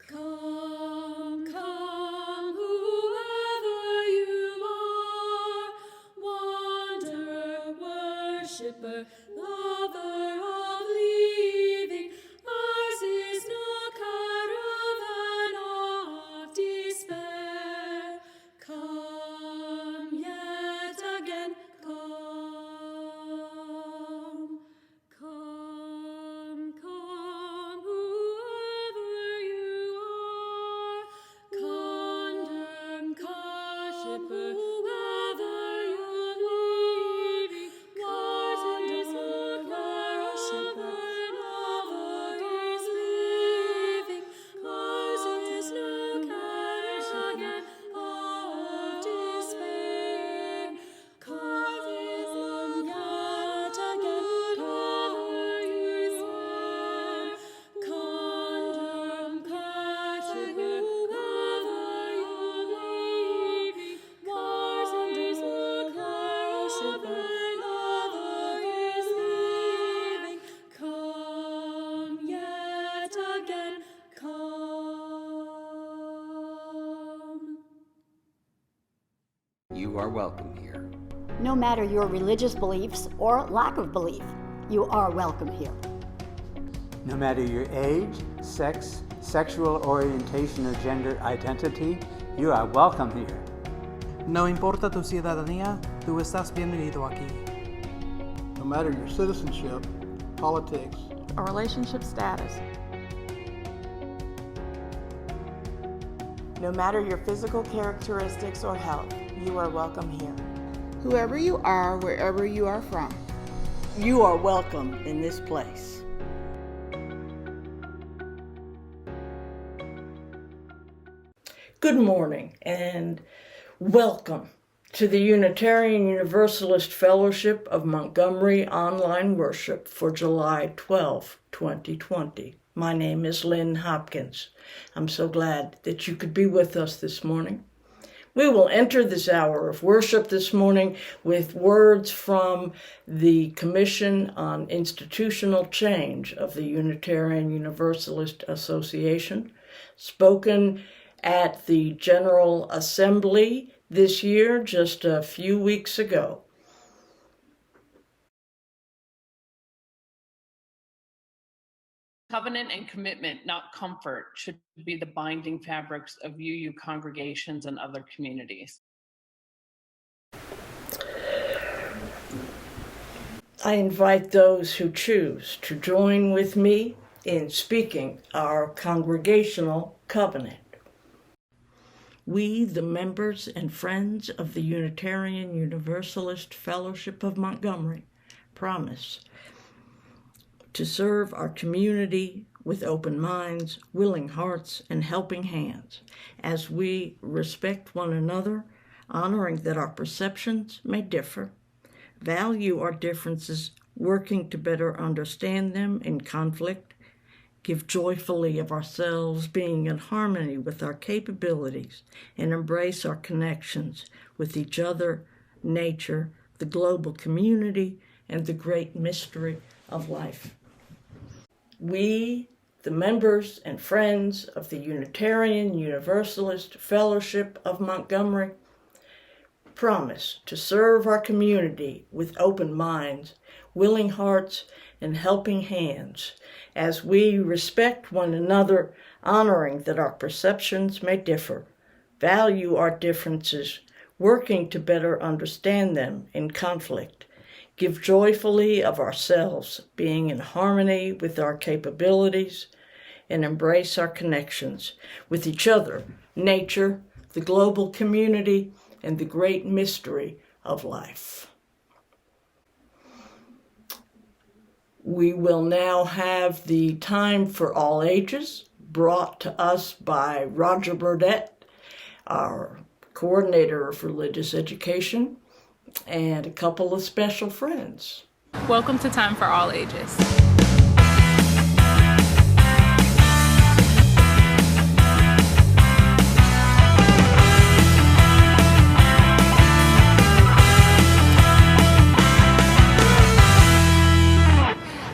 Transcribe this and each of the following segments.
Come, come, whoever you are, wanderer, worshipper, lover of leaving, ours is no caravan of despair. Come yet again, come, come, come, whoever you are, condemned, worshipper, lover of leaving, ours is no caravan of disbelieving, ours is no caravan of despair. Come yet again, whoever you are, condemned, worshipper, lover of leaving, ours is no caravan of disbelieving. Come yet again, come. You are welcome here. No matter your religious beliefs or lack of belief, you are welcome here. No matter your age, sex, sexual orientation, or gender identity, you are welcome here. No importa tu ciudadanía, tú estás bienvenido aquí. No matter your citizenship, politics, or relationship status. No matter your physical characteristics or health, you are welcome here. Whoever you are, wherever you are from, you are welcome in this place. Good morning and welcome to the Unitarian Universalist Fellowship of Montgomery Online Worship for July 12, 2020. My name is Lynn Hopkins. I'm so glad that you could be with us this morning. We will enter this hour of worship this morning with words from the Commission on Institutional Change of the Unitarian Universalist Association, spoken at the General Assembly this year, just a few weeks ago. Covenant and commitment, not comfort, should be the binding fabrics of UU congregations and other communities. I invite those who choose to join with me in speaking our congregational covenant. We, the members and friends of the Unitarian Universalist Fellowship of Montgomery, promise to serve our community with open minds, willing hearts, and helping hands, as we respect one another, honoring that our perceptions may differ, value our differences, working to better understand them in conflict, give joyfully of ourselves, being in harmony with our capabilities, and embrace our connections with each other, nature, the global community, and the great mystery of life. We, the members and friends of the Unitarian Universalist Fellowship of Montgomery, promise to serve our community with open minds, willing hearts, and helping hands, as we respect one another, honoring that our perceptions may differ, value our differences, working to better understand them in conflict, give joyfully of ourselves, being in harmony with our capabilities, and embrace our connections with each other, nature, the global community, and the great mystery of life. We will now have the Time for All Ages brought to us by Roger Burdett, our coordinator of religious education, and a couple of special friends. Welcome to Time for All Ages.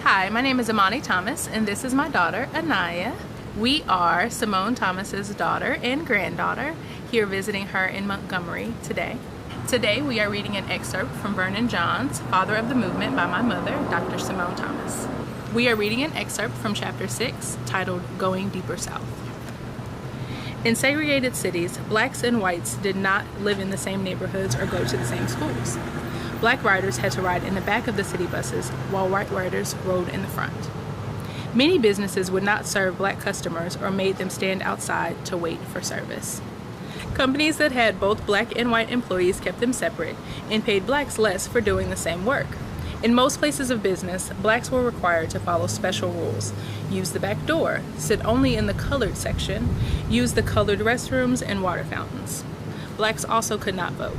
Hi, my name is Amani Thomas, and this is my daughter, Anaya. We are Simone Thomas's daughter and granddaughter, here visiting her in Montgomery today. Today we are reading an excerpt from Vernon Johns, Father of the Movement, by my mother, Dr. Simone Thomas. We are reading an excerpt from chapter 6, titled Going Deeper South. In segregated cities, blacks and whites did not live in the same neighborhoods or go to the same schools. Black riders had to ride in the back of the city buses, while white riders rode in the front. Many businesses would not serve black customers or made them stand outside to wait for service. Companies that had both black and white employees kept them separate and paid blacks less for doing the same work. In most places of business, blacks were required to follow special rules: use the back door, sit only in the colored section, use the colored restrooms and water fountains. Blacks also could not vote.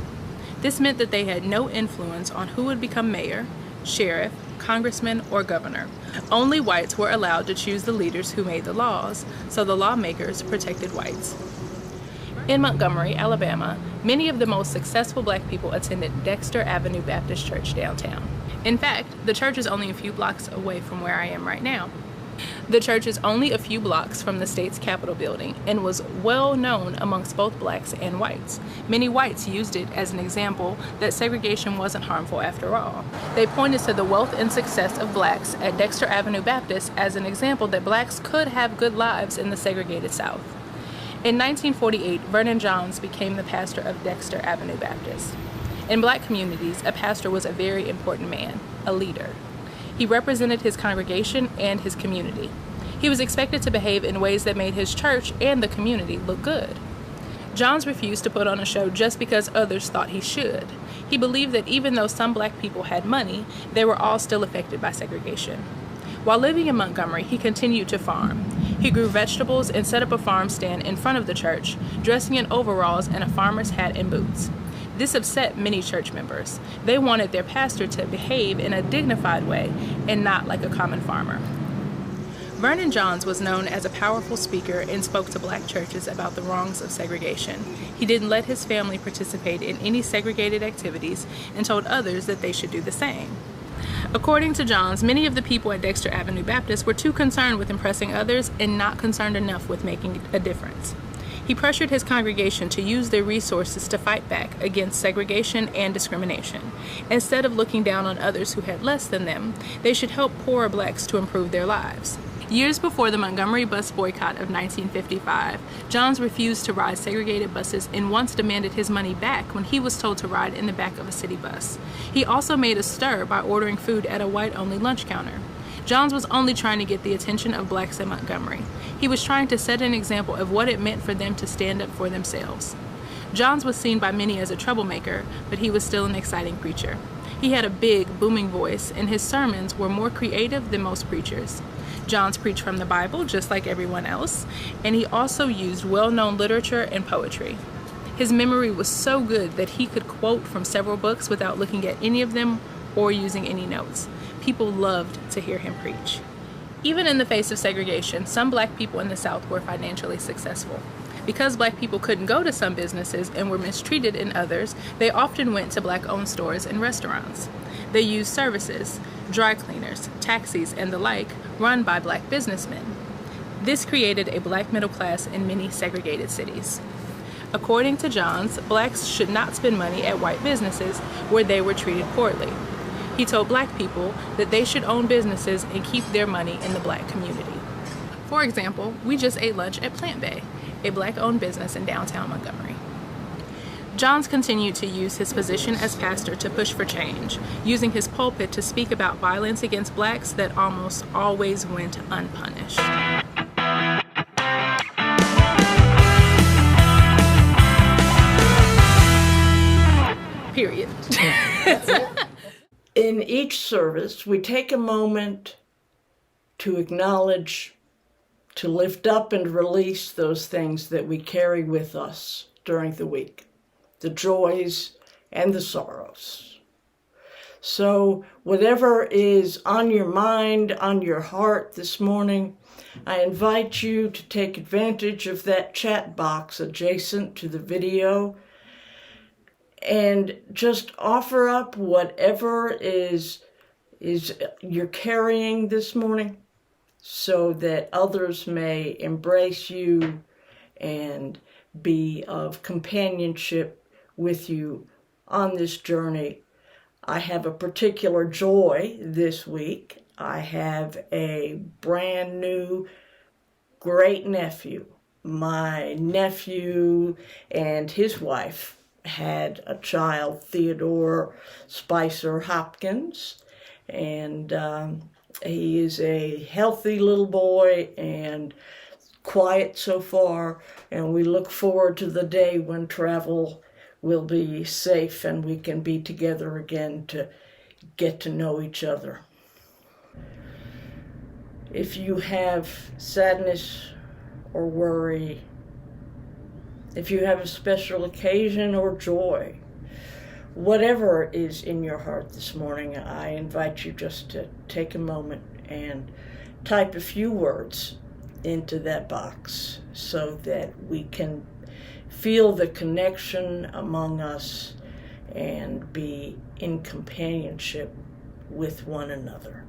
This meant that they had no influence on who would become mayor, sheriff, congressman, or governor. Only whites were allowed to choose the leaders who made the laws, so the lawmakers protected whites. In Montgomery, Alabama, many of the most successful black people attended Dexter Avenue Baptist Church downtown. In fact, the church is only a few blocks away from where I am right now. The church is only a few blocks from the state's Capitol building and was well known amongst both blacks and whites. Many whites used it as an example that segregation wasn't harmful after all. They pointed to the wealth and success of blacks at Dexter Avenue Baptist as an example that blacks could have good lives in the segregated South. In 1948, Vernon Johns became the pastor of Dexter Avenue Baptist. In black communities, a pastor was a very important man, a leader. He represented his congregation and his community. He was expected to behave in ways that made his church and the community look good. Johns refused to put on a show just because others thought he should. He believed that even though some black people had money, they were all still affected by segregation. While living in Montgomery, he continued to farm. He grew vegetables and set up a farm stand in front of the church, dressing in overalls and a farmer's hat and boots. This upset many church members. They wanted their pastor to behave in a dignified way and not like a common farmer. Vernon Johns was known as a powerful speaker and spoke to black churches about the wrongs of segregation. He didn't let his family participate in any segregated activities and told others that they should do the same. According to Johns, many of the people at Dexter Avenue Baptist were too concerned with impressing others and not concerned enough with making a difference. He pressured his congregation to use their resources to fight back against segregation and discrimination. Instead of looking down on others who had less than them, they should help poorer blacks to improve their lives. Years before the Montgomery bus boycott of 1955, Johns refused to ride segregated buses and once demanded his money back when he was told to ride in the back of a city bus. He also made a stir by ordering food at a white-only lunch counter. Johns was only trying to get the attention of blacks in Montgomery. He was trying to set an example of what it meant for them to stand up for themselves. Johns was seen by many as a troublemaker, but he was still an exciting preacher. He had a big, booming voice, and his sermons were more creative than most preachers. Johns preached from the Bible, just like everyone else, and he also used well-known literature and poetry. His memory was so good that he could quote from several books without looking at any of them or using any notes. People loved to hear him preach. Even in the face of segregation, some black people in the South were financially successful. Because black people couldn't go to some businesses and were mistreated in others, they often went to black-owned stores and restaurants. They used services, dry cleaners, taxis, and the like, run by black businessmen. This created a black middle class in many segregated cities. According to Johns, blacks should not spend money at white businesses where they were treated poorly. He told black people that they should own businesses and keep their money in the black community. For example, we just ate lunch at Plant Bay, a black-owned business in downtown Montgomery. Johns continued to use his position as pastor to push for change, using his pulpit to speak about violence against blacks that almost always went unpunished. Period. In each service, we take a moment to acknowledge, to lift up and release those things that we carry with us during the week, the joys and the sorrows. So whatever is on your mind, on your heart this morning, I invite you to take advantage of that chat box adjacent to the video and just offer up whatever is you're carrying this morning. so that others may embrace you and be of companionship with you on this journey. I have a particular joy this week. I have a brand new great nephew. My nephew and his wife had a child, Theodore Spicer Hopkins, and he is a healthy little boy and quiet so far, and we look forward to the day when travel will be safe and we can be together again to get to know each other. If you have sadness or worry, if you have a special occasion or joy, whatever is in your heart this morning, I invite you just to take a moment and type a few words into that box so that we can feel the connection among us and be in companionship with one another.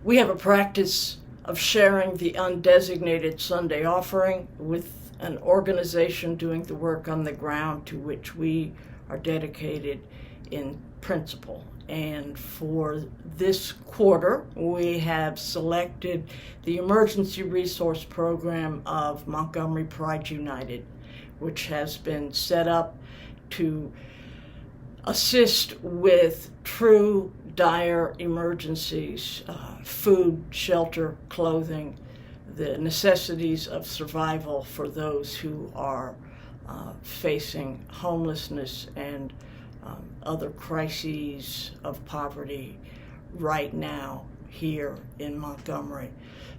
We have a practice of sharing the undesignated Sunday offering with an organization doing the work on the ground to which we are dedicated in principle. And for this quarter, we have selected the Emergency Resource Program of Montgomery Pride United, which has been set up to assist with true dire emergencies, food, shelter, clothing, the necessities of survival for those who are facing homelessness and other crises of poverty right now here in Montgomery.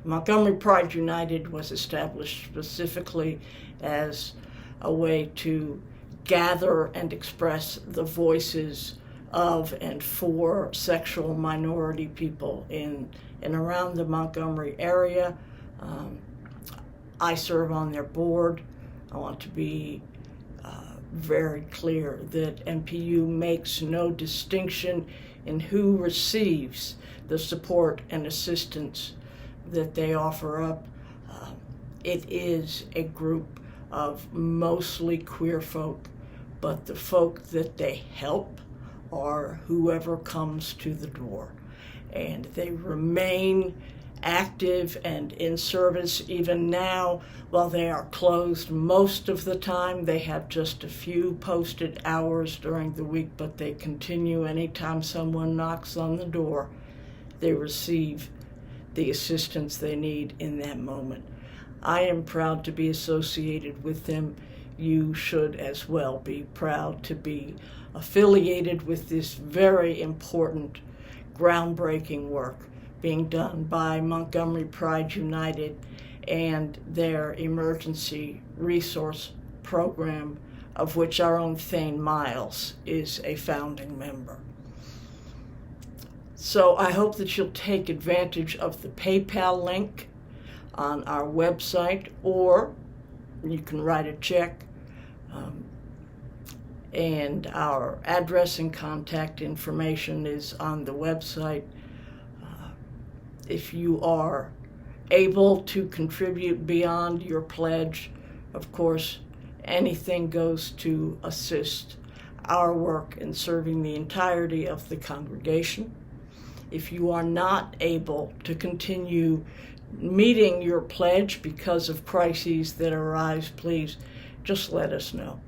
Montgomery Pride United was established specifically as a way to gather and express the voices of and for sexual minority people in and around the Montgomery area. I serve on their board. I want to be very clear that MPU makes no distinction in who receives the support and assistance that they offer up. It is a group of mostly queer folk, but the folk that they help are whoever comes to the door. And they remain active and in service even now. While they are closed most of the time, they have just a few posted hours during the week, but they continue anytime someone knocks on the door. They receive the assistance they need in that moment. I am proud to be associated with them. You should as well be proud to be affiliated with this very important, groundbreaking work being done by Montgomery Pride United and their emergency resource program, of which our own Thane Miles is a founding member. So I hope that you'll take advantage of the PayPal link on our website, or you can write a check, and our address and contact information is on the website. If you are able to contribute beyond your pledge, of course, anything goes to assist our work in serving the entirety of the congregation. If you are not able to continue meeting your pledge because of crises that arise, please just let us know.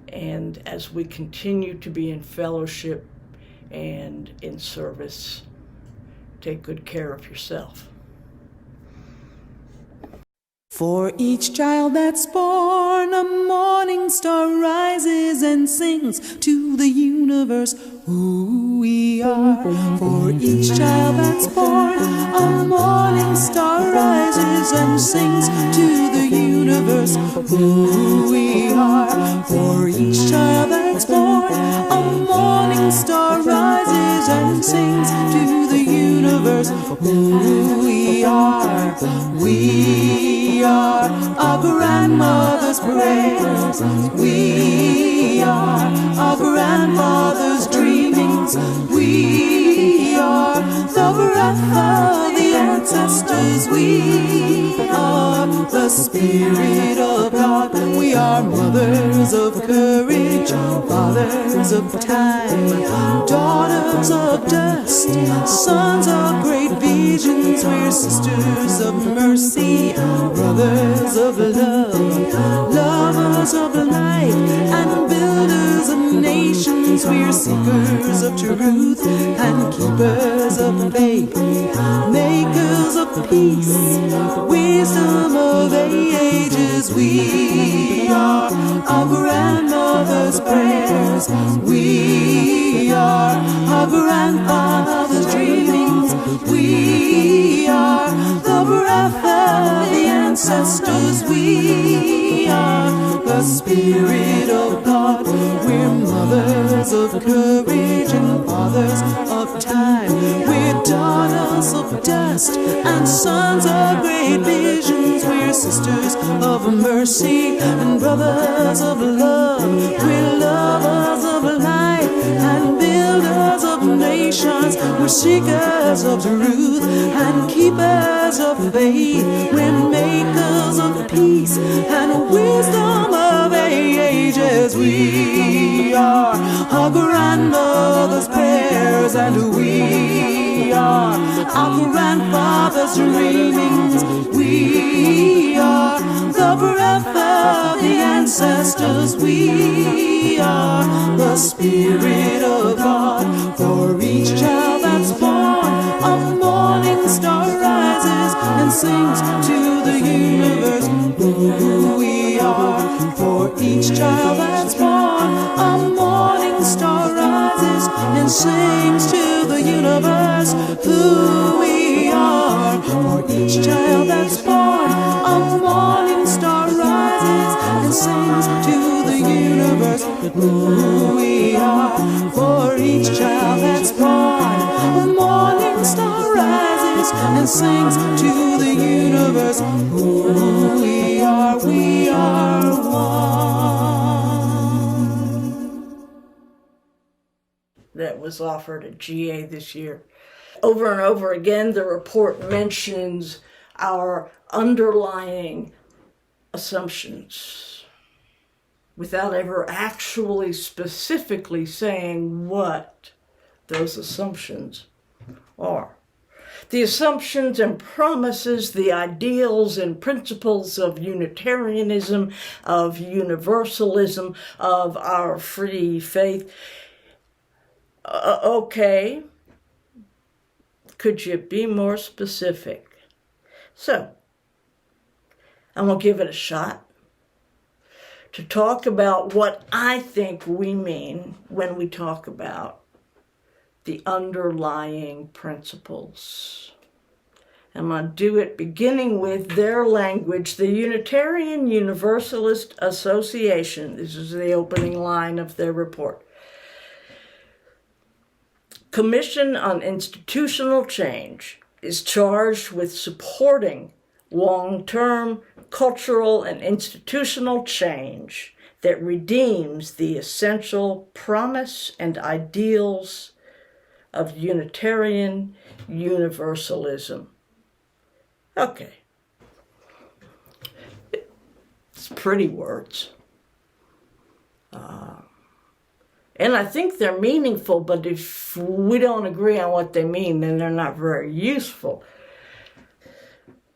And as we continue to be in fellowship and in service, take good care of yourself. For each child that's born, a morning star rises and sings to the universe who we are. For each child that's born, a morning star rises and sings to the universe who we are. For each child that's born, a morning star rises and sings to the universe who we are. We are our grandmother's prayers. We are our grandfather's dreamings. We are the breath of the ancestors. We are the Spirit of God. We are mothers of courage, fathers of time, daughters of dust, sons of great visions. We're sisters of mercy, brothers of love, lovers of light, and builders of nations. We're seekers of truth and keepers of faith, makers of peace, wisdom of ages. We are our grandmother's prayers. We are our grandfather's dreamings. We are the breath of the ancestors. We are the Spirit of God. We're mothers of courage and fathers of time. We're daughters of dust and sons of great visions. We're sisters of mercy and brothers of love. We're lovers of light and builders of nations. We're seekers of truth and keepers of faith. We're makers of peace and wisdom of ages. We are our grandmother's prayers, and we are our grandfather's dreamings. We are the breath of the ancestors. We are the Spirit of God. For each child that's born, a morning star rises and sings to the universe who we are. For each child that's born, a morning sings to the universe who we are. For each child that's born, a morning star rises and sings to the universe who we are. For each child that's born, a morning star rises and sings to the universe who we are. We are one. That was offered at GA this year. Over and over again, the report mentions our underlying assumptions without ever actually specifically saying what those assumptions are. The assumptions and promises, the ideals and principles of Unitarianism, of universalism, of our free faith. Okay, could you be more specific? So, I'm going to give it a shot to talk about what I think we mean when we talk about the underlying principles. I'm going to do it beginning with their language, the Unitarian Universalist Association. This is the opening line of their report. Commission on Institutional Change is charged with supporting long-term cultural and institutional change that redeems the essential promise and ideals of Unitarian Universalism. Okay. It's pretty words. And I think they're meaningful, but if we don't agree on what they mean, then they're not very useful.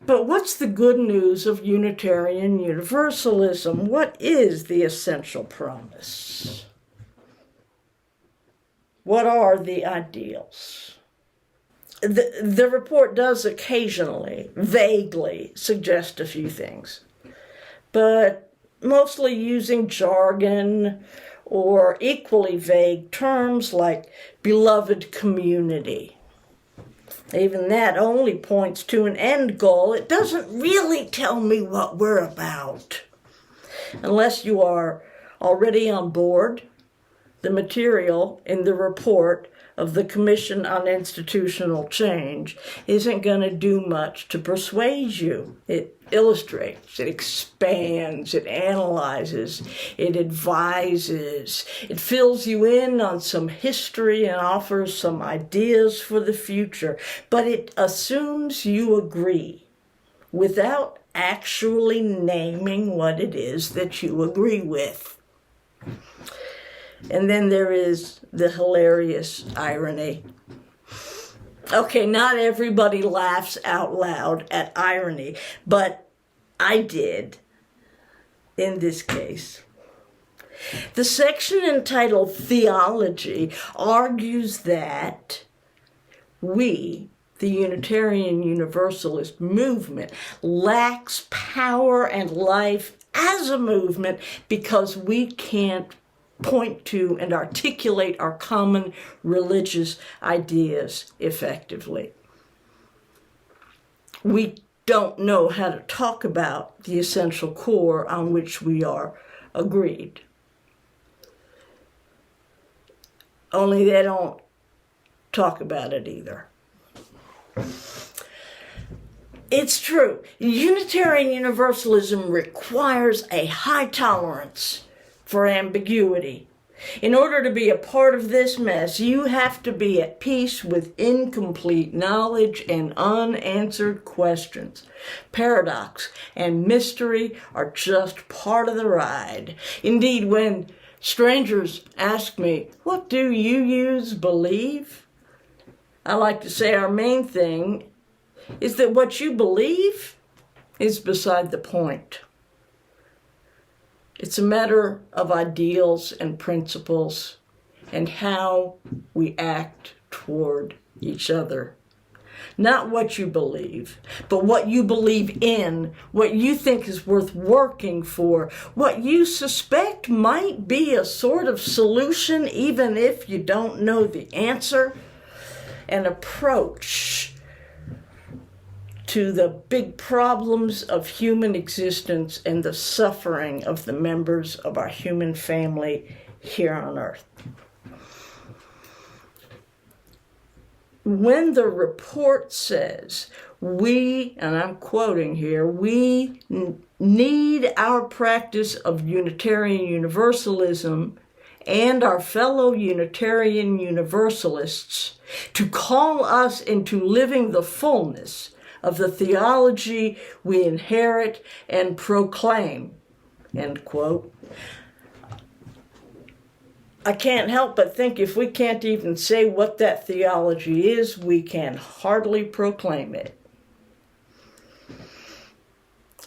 But what's the good news of Unitarian Universalism? What is the essential promise? What are the ideals? The report does occasionally, vaguely, suggest a few things, but mostly using jargon or equally vague terms like beloved community. Even that only points to an end goal. It doesn't really tell me what we're about. Unless you are already on board, the material in the report of the Commission on Institutional Change isn't going to do much to persuade you. It illustrates, it expands, it analyzes, it advises, it fills you in on some history and offers some ideas for the future, but it assumes you agree without actually naming what it is that you agree with. And then there is the hilarious irony. Okay, not everybody laughs out loud at irony, but I did in this case. The section entitled Theology argues that we, the Unitarian Universalist movement, lacks power and life as a movement because we can't point to and articulate our common religious ideas effectively. We don't know how to talk about the essential core on which we are agreed. Only they don't talk about it either. It's true. Unitarian Universalism requires a high tolerance for ambiguity. In order to be a part of this mess, you have to be at peace with incomplete knowledge and unanswered questions. Paradox and mystery are just part of the ride. Indeed, when strangers ask me, "What do you believe?" I like to say our main thing is that what you believe is beside the point. It's a matter of ideals and principles and how we act toward each other. Not what you believe, but what you believe in, what you think is worth working for, what you suspect might be a sort of solution even if you don't know the answer. An approach to the big problems of human existence and the suffering of the members of our human family here on earth. When the report says, we, and I'm quoting here, we need our practice of Unitarian Universalism and our fellow Unitarian Universalists to call us into living the fullness of the theology we inherit and proclaim, end quote. I can't help but think if we can't even say what that theology is, we can hardly proclaim it.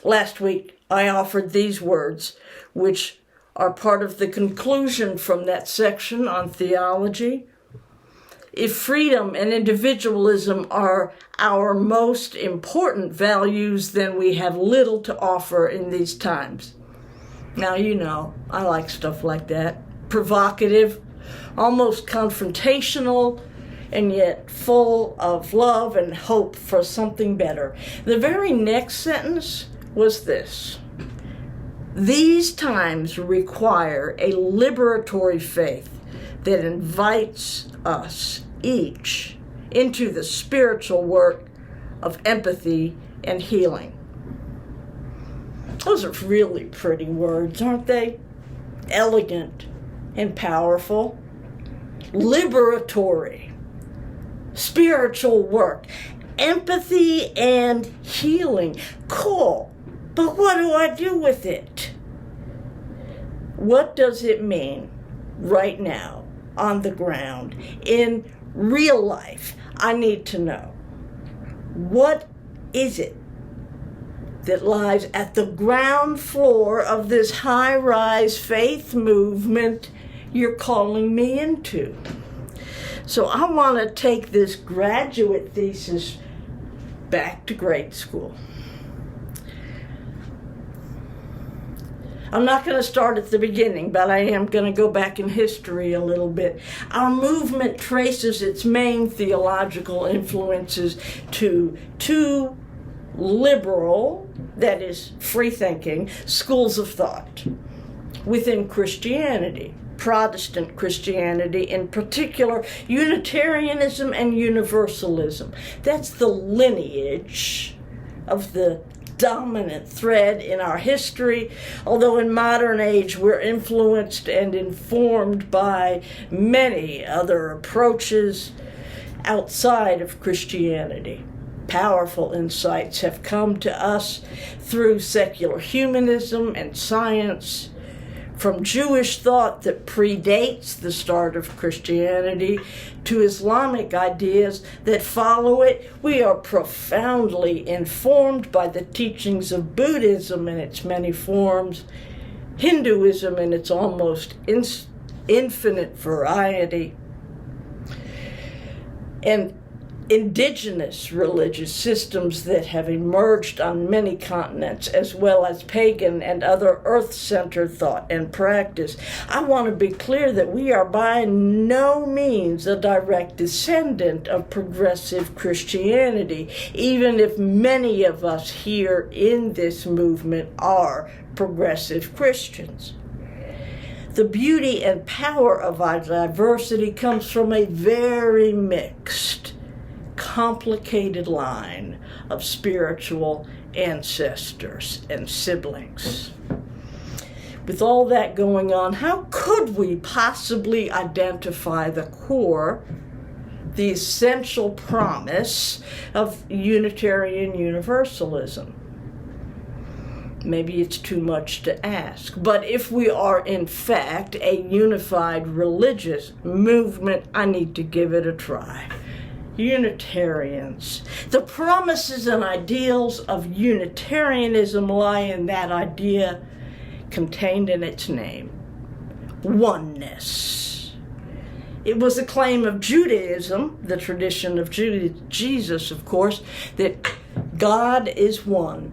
Last week, I offered these words, which are part of the conclusion from that section on theology. If freedom and individualism are our most important values, then we have little to offer in these times. Now, you know, I like stuff like that. Provocative, almost confrontational, and yet full of love and hope for something better. The very next sentence was this: these times require a liberatory faith that invites us each into the spiritual work of empathy and healing. Those are really pretty words, aren't they? Elegant and powerful. Liberatory, spiritual work, empathy and healing. Cool, but what do I do with it? What does it mean right now on the ground in real life? I need to know. What is it that lies at the ground floor of this high-rise faith movement you're calling me into? So I want to take this graduate thesis back to grade school. I'm not going to start at the beginning, but I am going to go back in history a little bit. Our movement traces its main theological influences to two liberal, that is, free-thinking, schools of thought within Christianity. Protestant Christianity, in particular, Unitarianism and Universalism. That's the lineage of the dominant thread in our history, although in modern age we're influenced and informed by many other approaches outside of Christianity. Powerful insights have come to us through secular humanism and science, from Jewish thought that predates the start of Christianity to Islamic ideas that follow it. We are profoundly informed by the teachings of Buddhism in its many forms, Hinduism in its almost infinite variety, and indigenous religious systems that have emerged on many continents, as well as pagan and other earth-centered thought and practice. I want to be clear that we are by no means a direct descendant of progressive Christianity, even if many of us here in this movement are progressive Christians. The beauty and power of our diversity comes from a very mixed, complicated line of spiritual ancestors and siblings. With all that going on, how could we possibly identify the core, the essential promise of Unitarian Universalism? Maybe it's too much to ask, but if we are in fact a unified religious movement, I need to give it a try. Unitarians. The promises and ideals of Unitarianism lie in that idea contained in its name: oneness. It was a claim of Judaism, the tradition of Jesus, of course, that God is one,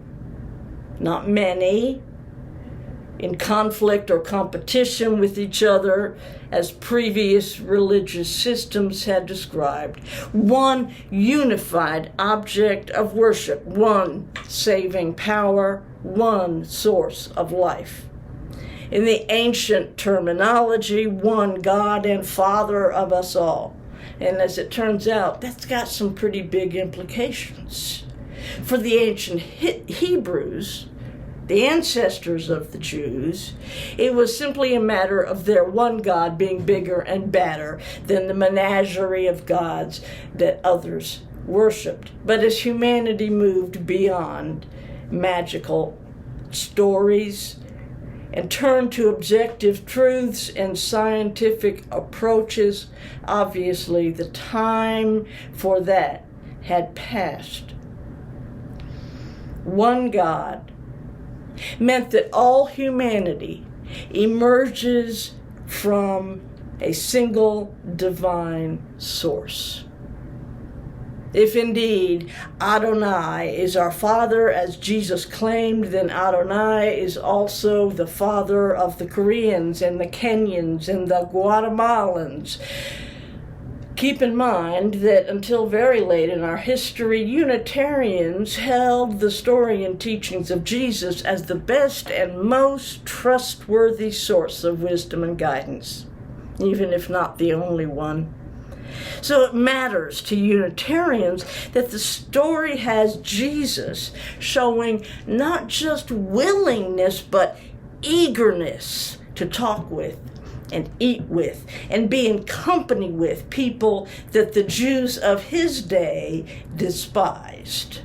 not many, in conflict or competition with each other, as previous religious systems had described. One unified object of worship, one saving power, one source of life. In the ancient terminology, one God and Father of us all. And as it turns out, that's got some pretty big implications. For the ancient Hebrews, the ancestors of the Jews, it was simply a matter of their one God being bigger and better than the menagerie of gods that others worshipped. But as humanity moved beyond magical stories and turned to objective truths and scientific approaches, obviously the time for that had passed. One God meant that all humanity emerges from a single divine source. If indeed Adonai is our Father, as Jesus claimed, then Adonai is also the Father of the Koreans and the Kenyans and the Guatemalans. Keep in mind that until very late in our history, Unitarians held the story and teachings of Jesus as the best and most trustworthy source of wisdom and guidance, even if not the only one. So it matters to Unitarians that the story has Jesus showing not just willingness, but eagerness to talk with and eat with and be in company with people that the Jews of his day despised,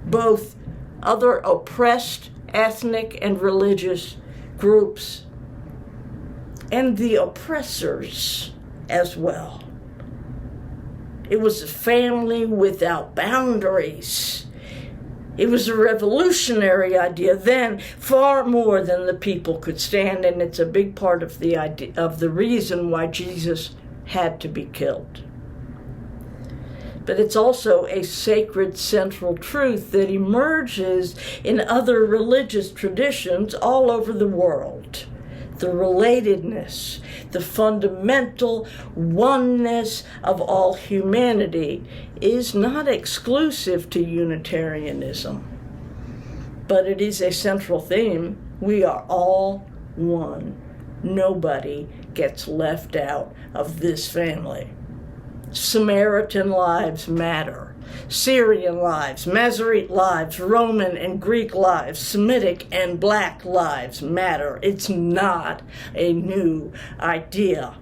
both other oppressed ethnic and religious groups and the oppressors as well. It was a family without boundaries. It was a revolutionary idea then, far more than the people could stand, and it's a big part of the idea, of the reason why Jesus had to be killed. But it's also a sacred central truth that emerges in other religious traditions all over the world. The relatedness, the fundamental oneness of all humanity is not exclusive to Unitarianism, but it is a central theme. We are all one. Nobody gets left out of this family. Samaritan lives matter. Syrian lives, Masorete lives, Roman and Greek lives, Semitic and Black lives matter. It's not a new idea,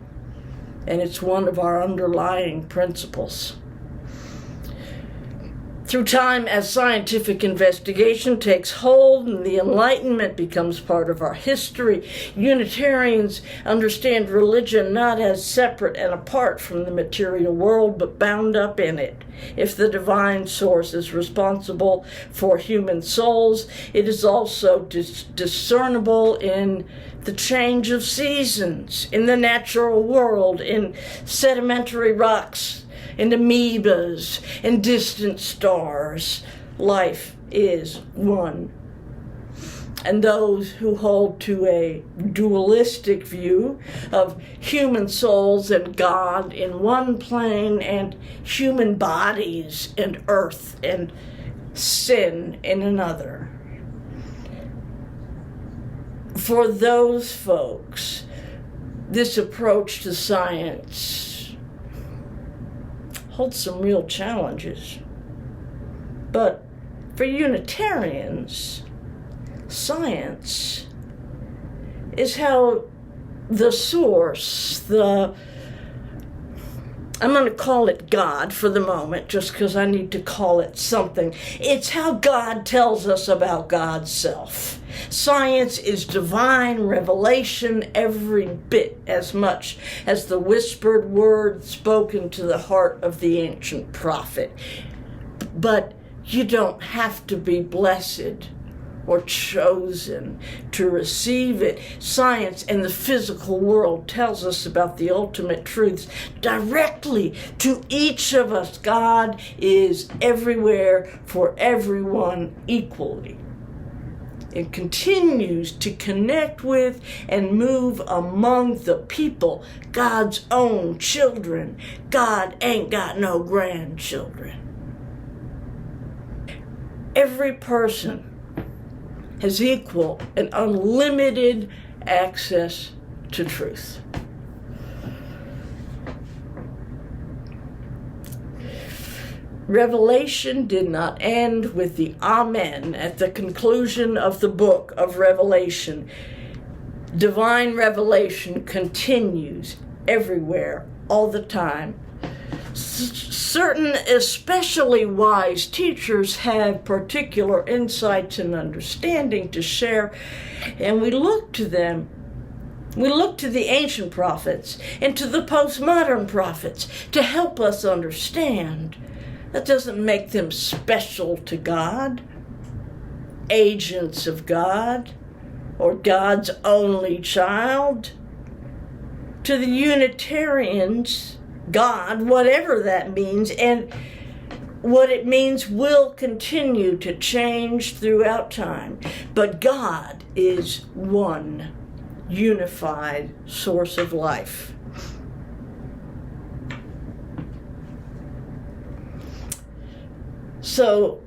and it's one of our underlying principles. Through time, as scientific investigation takes hold and the Enlightenment becomes part of our history, Unitarians understand religion not as separate and apart from the material world, but bound up in it. If the divine source is responsible for human souls, it is also discernible in the change of seasons, in the natural world, in sedimentary rocks, and amoebas, and distant stars. Life is one. And those who hold to a dualistic view of human souls and God in one plane, and human bodies and earth and sin in another. For those folks, this approach to science holds some real challenges. But for Unitarians, science is how the source, I'm going to call it God for the moment, just because I need to call it something. It's how God tells us about God's self. Science is divine revelation every bit as much as the whispered word spoken to the heart of the ancient prophet. But you don't have to be blessed or chosen to receive it. Science and the physical world tells us about the ultimate truths directly to each of us. God is everywhere for everyone equally. It continues to connect with and move among the people, God's own children. God ain't got no grandchildren. Every person has equal and unlimited access to truth. Revelation did not end with the Amen at the conclusion of the book of Revelation. Divine revelation continues everywhere, all the time. Certain especially wise teachers have particular insights and understanding to share, and we look to them. We look to the ancient prophets and to the postmodern prophets to help us understand. That doesn't make them special to God, agents of God, or God's only child. To the Unitarians, God, whatever that means, and what it means will continue to change throughout time. But God is one unified source of life. So,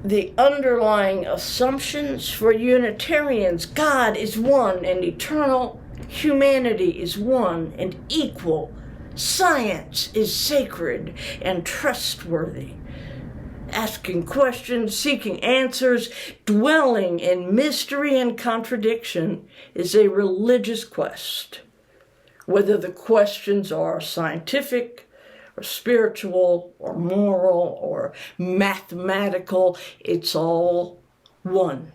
the underlying assumptions for Unitarians, God is one and eternal. Humanity is one and equal. Science is sacred and trustworthy. Asking questions, seeking answers, dwelling in mystery and contradiction is a religious quest. Whether the questions are scientific, or spiritual, or moral, or mathematical, it's all one.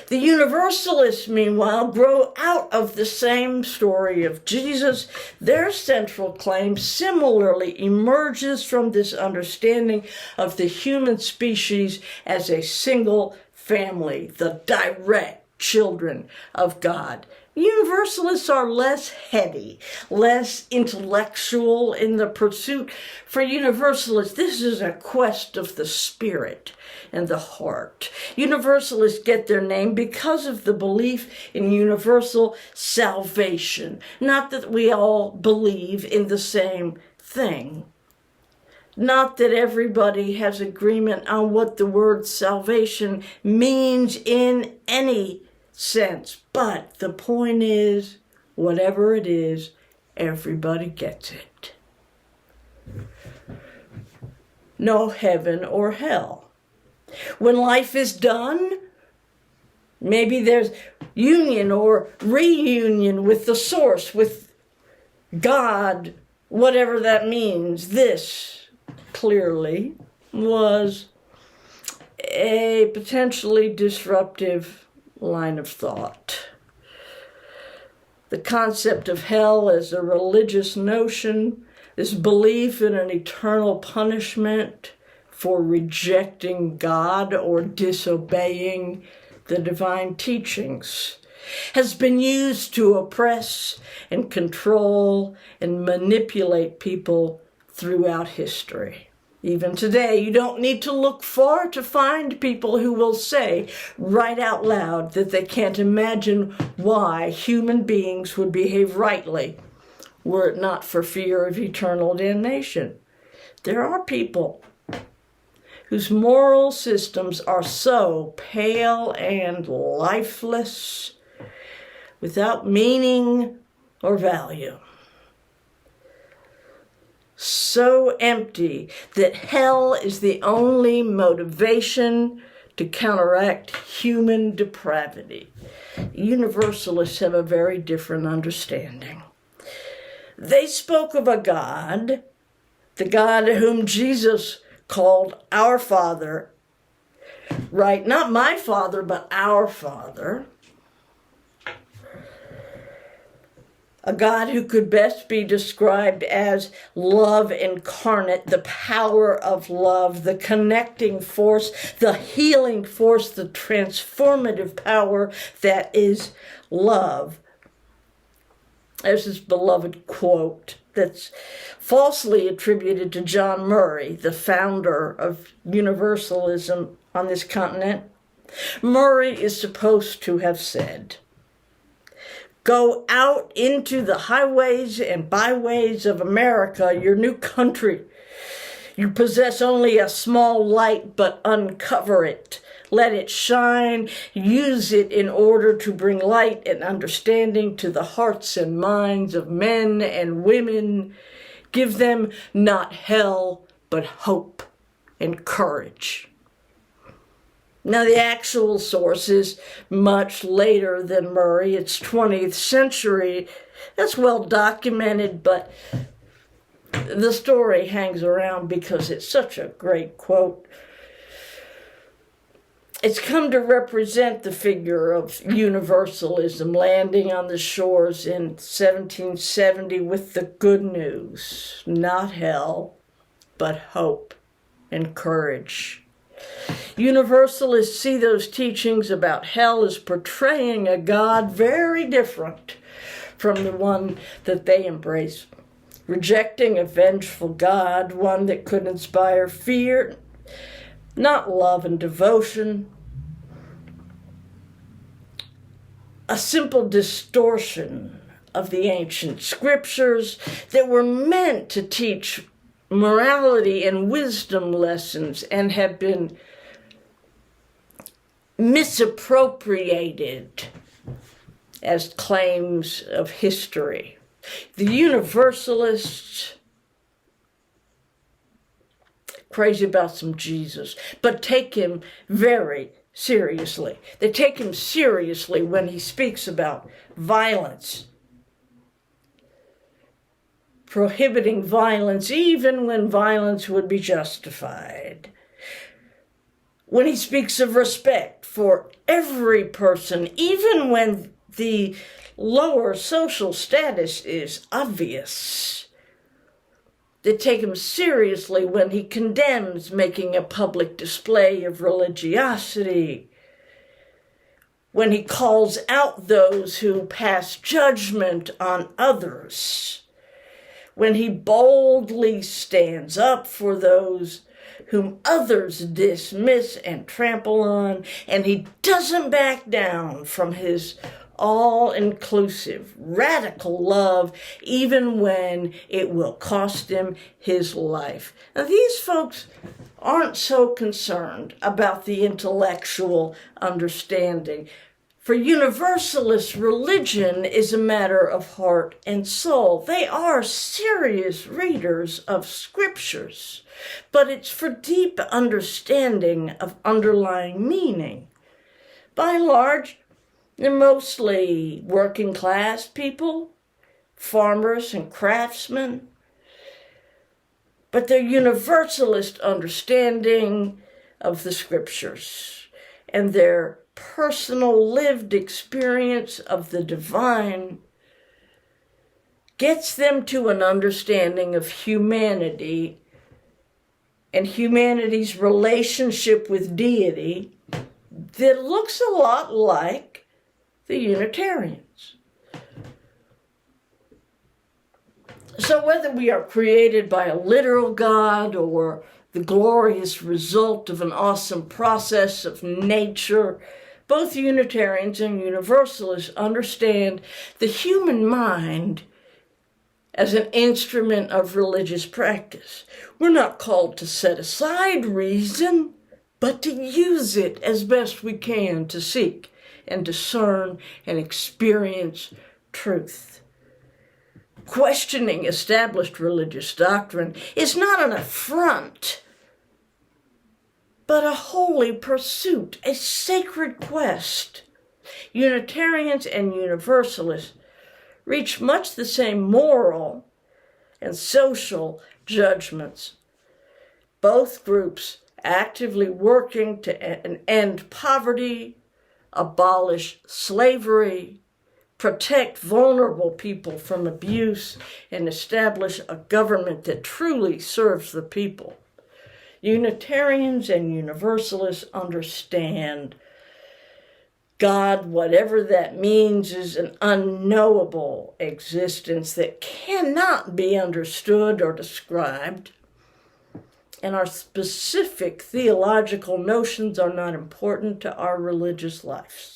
The Universalists, meanwhile, grow out of the same story of Jesus. Their central claim similarly emerges from this understanding of the human species as a single family, the direct children of God. Universalists are less heady, less intellectual in the pursuit. For Universalists, this is a quest of the spirit and the heart. Universalists get their name because of the belief in universal salvation. Not that we all believe in the same thing. Not that everybody has agreement on what the word salvation means in any sense, but the point is, whatever it is, everybody gets it. No heaven or hell. When life is done, maybe there's union or reunion with the source, with God, whatever that means. This clearly was a potentially disruptive line of thought. The concept of hell as a religious notion, this belief in an eternal punishment for rejecting God or disobeying the divine teachings, has been used to oppress and control and manipulate people throughout history. Even today, you don't need to look far to find people who will say right out loud that they can't imagine why human beings would behave rightly were it not for fear of eternal damnation. There are people whose moral systems are so pale and lifeless, without meaning or value. So empty that hell is the only motivation to counteract human depravity. Universalists have a very different understanding. They spoke of a God, the God whom Jesus called our Father, right? Not my Father, but our Father. a God who could best be described as love incarnate, the power of love, the connecting force, the healing force, the transformative power that is love. There's this beloved quote that's falsely attributed to John Murray, the founder of Universalism on this continent. Murray is supposed to have said, "Go out into the highways and byways of America, your new country. You possess only a small light, but uncover it. Let it shine. Use it in order to bring light and understanding to the hearts and minds of men and women. Give them not hell, but hope and courage." Now, the actual source is much later than Murray. It's 20th century. That's well documented, but the story hangs around because it's such a great quote. It's come to represent the figure of universalism, landing on the shores in 1770 with the good news, not hell, but hope and courage. Universalists see those teachings about hell as portraying a God very different from the one that they embrace, rejecting a vengeful God, one that could inspire fear, not love and devotion. A simple distortion of the ancient scriptures that were meant to teach morality and wisdom lessons and have been misappropriated as claims of history. The Universalists, crazy about some Jesus, but take him very seriously. They take him seriously when he speaks about violence, prohibiting violence even when violence would be justified. When he speaks of respect for every person, even when the lower social status is obvious. They take him seriously when he condemns making a public display of religiosity, when he calls out those who pass judgment on others, when he boldly stands up for those whom others dismiss and trample on, and he doesn't back down from his all-inclusive, radical love, even when it will cost him his life. Now, these folks aren't so concerned about the intellectual understanding. For Universalists, religion is a matter of heart and soul. They are serious readers of scriptures, but it's for deep understanding of underlying meaning. By and large, they're mostly working class people, farmers and craftsmen, but their universalist understanding of the scriptures and their personal lived experience of the divine gets them to an understanding of humanity and humanity's relationship with deity that looks a lot like the Unitarians. So whether we are created by a literal God or the glorious result of an awesome process of nature, both Unitarians and Universalists understand the human mind as an instrument of religious practice. We're not called to set aside reason, but to use it as best we can to seek and discern and experience truth. Questioning established religious doctrine is not an affront, but a holy pursuit, a sacred quest. Unitarians and Universalists reach much the same moral and social judgments. Both groups actively working to end poverty, abolish slavery, protect vulnerable people from abuse, and establish a government that truly serves the people. Unitarians and Universalists understand God, whatever that means, is an unknowable existence that cannot be understood or described, and our specific theological notions are not important to our religious lives.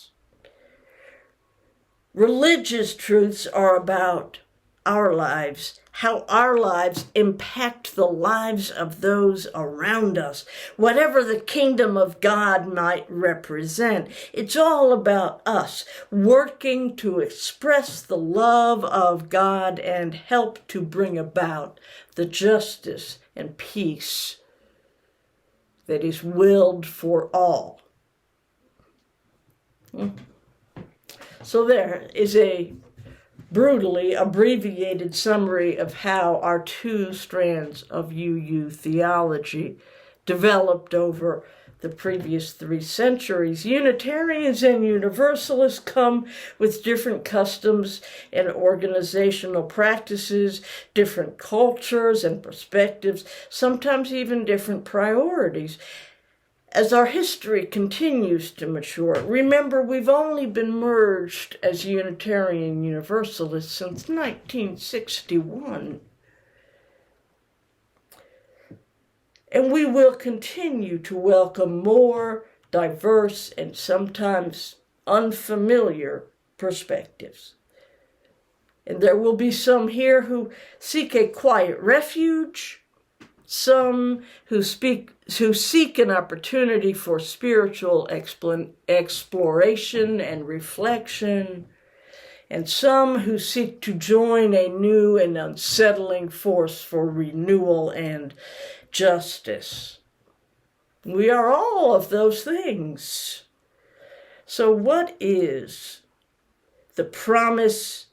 Religious truths are about our lives, how our lives impact the lives of those around us, whatever the kingdom of God might represent. It's all about us working to express the love of God and help to bring about the justice and peace that is willed for all. So there is a brutally abbreviated summary of how our two strands of UU theology developed over the previous 3 centuries. Unitarians and Universalists come with different customs and organizational practices, different cultures and perspectives, sometimes even different priorities. As our history continues to mature, remember we've only been merged as Unitarian Universalists since 1961. And we will continue to welcome more diverse and sometimes unfamiliar perspectives. And there will be some here who seek a quiet refuge, some who seek an opportunity for spiritual exploration and reflection, and some who seek to join a new and unsettling force for renewal and justice. We are all of those things. So what is the promise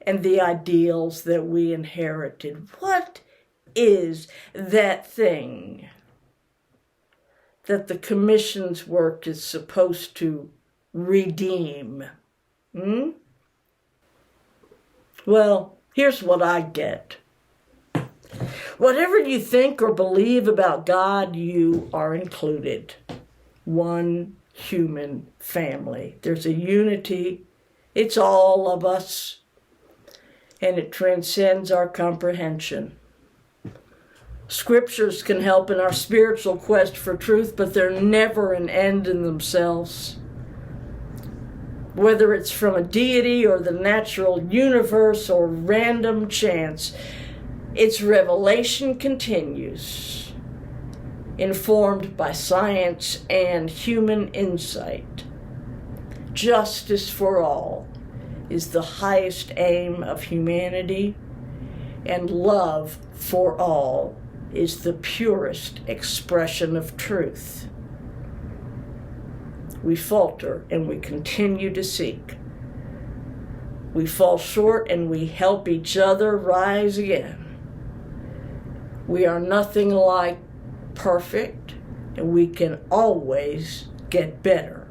and the ideals that we inherited? What is that thing that the Commission's work is supposed to redeem? Well, here's what I get. Whatever you think or believe about God, you are included. One human family. There's a unity. It's all of us. And it transcends our comprehension. Scriptures can help in our spiritual quest for truth, but they're never an end in themselves. Whether it's from a deity or the natural universe or random chance, its revelation continues, informed by science and human insight. Justice for all is the highest aim of humanity, and love for all is the purest expression of truth. We falter and we continue to seek. We fall short and we help each other rise again. We are nothing like perfect, and we can always get better.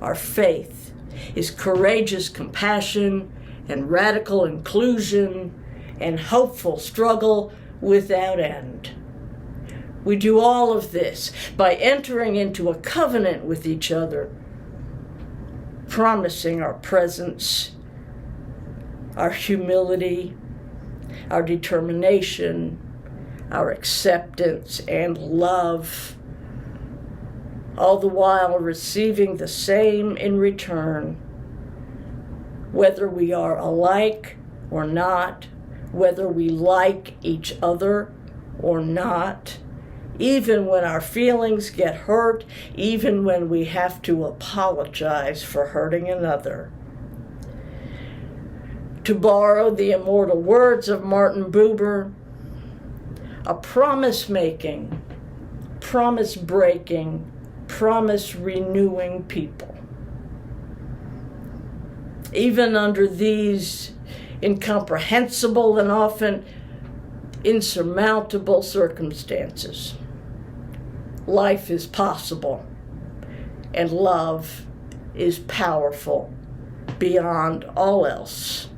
Our faith is courageous compassion and radical inclusion and hopeful struggle without end. We do all of this by entering into a covenant with each other, promising our presence, our humility, our determination, our acceptance and love, all the while receiving the same in return, whether we are alike or not, whether we like each other or not, even when our feelings get hurt, even when we have to apologize for hurting another. To borrow the immortal words of Martin Buber, a promise-making, promise-breaking, promise-renewing people. Even under these incomprehensible and often insurmountable circumstances, life is possible and love is powerful beyond all else.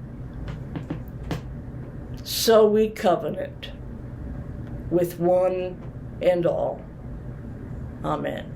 So we covenant with one and all. Amen.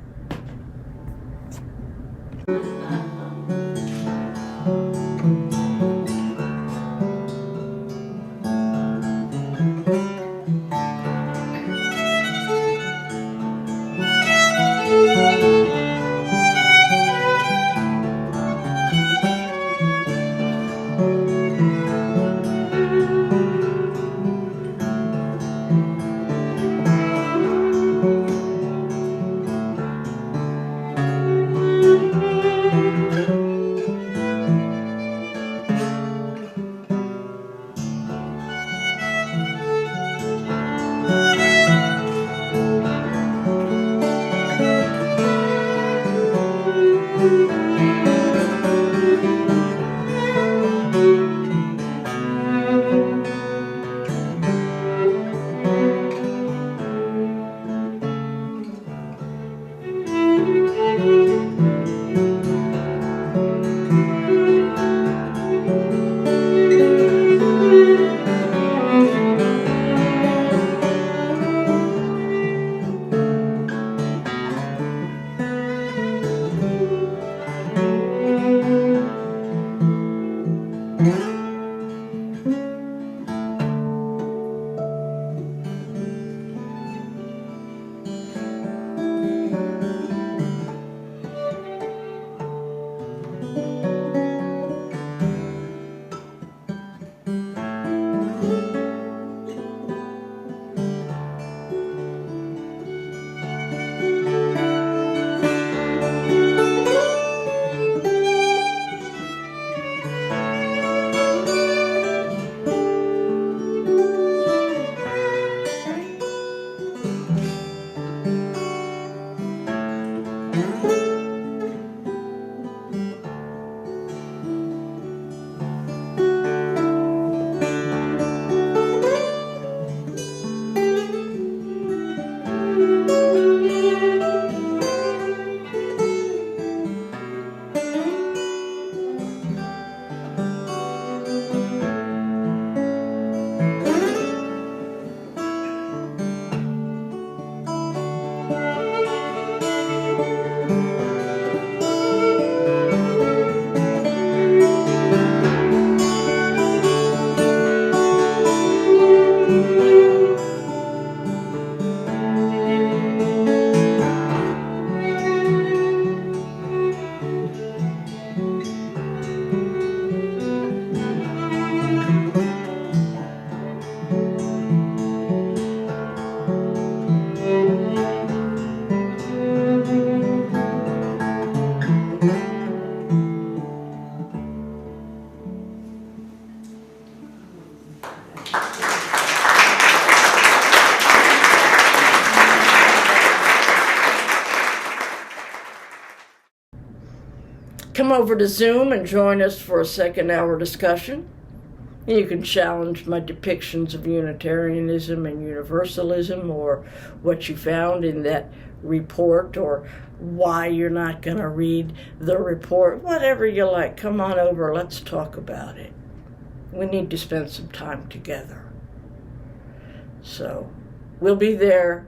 Come over to Zoom and join us for a second-hour discussion. You can challenge my depictions of Unitarianism and Universalism, or what you found in that report, or why you're not going to read the report. Whatever you like, come on over, let's talk about it. We need to spend some time together. So we'll be there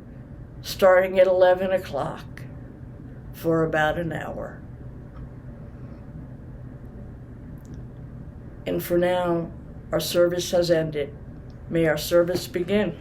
starting at 11 o'clock for about an hour. And for now, our service has ended. May our service begin.